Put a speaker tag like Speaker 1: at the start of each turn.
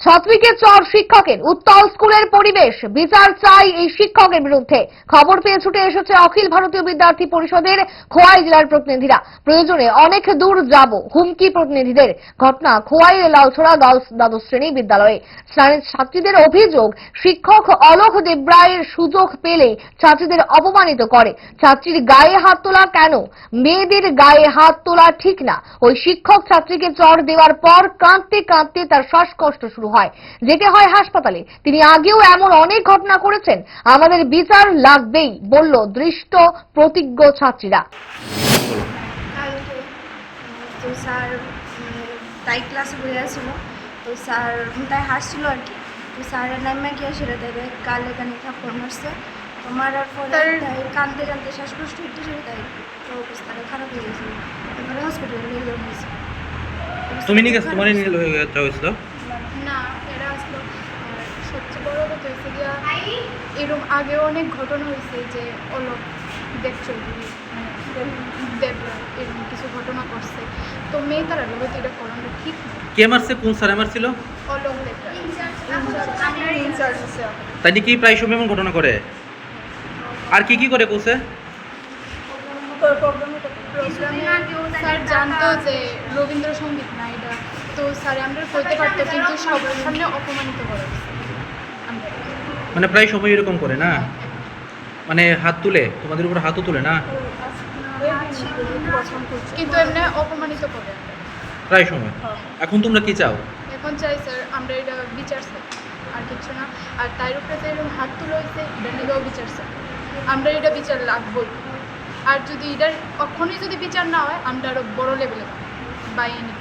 Speaker 1: ছাত্রীকে চর শিক্ষকের, উত্তাল স্কুলের পরিবেশ, বিচার চাই এই শিক্ষকের বিরুদ্ধে। খবর পেয়ে ছুটে এসেছে অখিল ভারতীয় বিদ্যার্থী পরিষদের খোয়াই জেলার প্রতিনিধিরা। প্রয়োজনে অনেক দূর যাব, হুমকি প্রতিনিধিদের। ঘটনা খোয়াইয়ের লালছড়া গার্লস দ্বাদশ শ্রেণী বিদ্যালয়ে। স্থানীয় ছাত্রীদের অভিযোগ, শিক্ষক অলোক দেবরায়ের সুযোগ পেলে ছাত্রীদের অপমানিত করে। ছাত্রীর গায়ে হাত তোলা কেন? মেয়েদের গায়ে হাত তোলা ঠিক না। ওই শিক্ষক ছাত্রীকে চড় দেওয়ার পর কাঁদতে কাঁদতে তার শ্বাসকষ্ট শুরু হয়, যেতে হয় হাসপাতালে। তিনি আগেও এমন অনেক ঘটনা করেছেন। আমাদের বিচার লাগবেই বলল দৃষ্ট প্রতিজ্ঞ ছাত্রীরা।
Speaker 2: তো স্যার তাই ক্লাসে বলে আসছিল, তো স্যার তাই হাসছিল আর কি। তো স্যারের নামে গিয়ে সেটা তাই কালে কানে থাপ্পড় মারছে। তো মারার পরে তাই কাঁদতে কাঁদতে শ্বাসকষ্ট হইতে সেটা তাই তো অবস্থাটা খারাপ হয়ে গেছিল। এবারে হসপিটালে নিয়ে যাওয়া হয়েছে।
Speaker 3: তুমি নিয়ে গেছো, তোমার নিয়ে যাওয়া হয়েছিল?
Speaker 4: না, এরা আসলো। আর সবচেয়ে বড় কথা হয়েছে গিয়া এরকম আগেও অনেক ঘটনা হয়েছে যে অলোক দেবচৌধুরী দেবরায় এরকম কিছু ঘটনা করছে। তো মেয়ে তারা লোক এটা করানো ঠিক না।
Speaker 3: কে মারছে? কোন স্যারে মারছিল?
Speaker 4: অলোক দেবরায়
Speaker 3: তাই কি প্রায় সময় এমন ঘটনা করে? আর কি কি করে বলছে?
Speaker 4: প্রোগ্রামে স্যার জানতো যে রবীন্দ্রসঙ্গীত না এটা, তো স্যার আমরা করতে পারতো, কিন্তু সবার সামনে অপমানিত করা হয়েছে।
Speaker 3: মানে প্রায় সময় এরকম করে না? মানে হাত তুলে, তোমাদের উপর হাতও তুলে না?
Speaker 4: কিন্তু এমনি অপমানিত করে আমরা
Speaker 3: প্রায় সময়। এখন তোমরা কি চাও?
Speaker 4: এখন চাই স্যার আমরা এটা বিচার চাই, আর কিছু না। আর তার উপরে যে এরকম হাত তুলে হয়েছে এটা নিয়েও বিচার চাই। আমরা এটা বিচার লাগবই। আর যদি এটার কখনোই যদি বিচার না হয় আমরা আরও বড় লেভেলে বাই এনি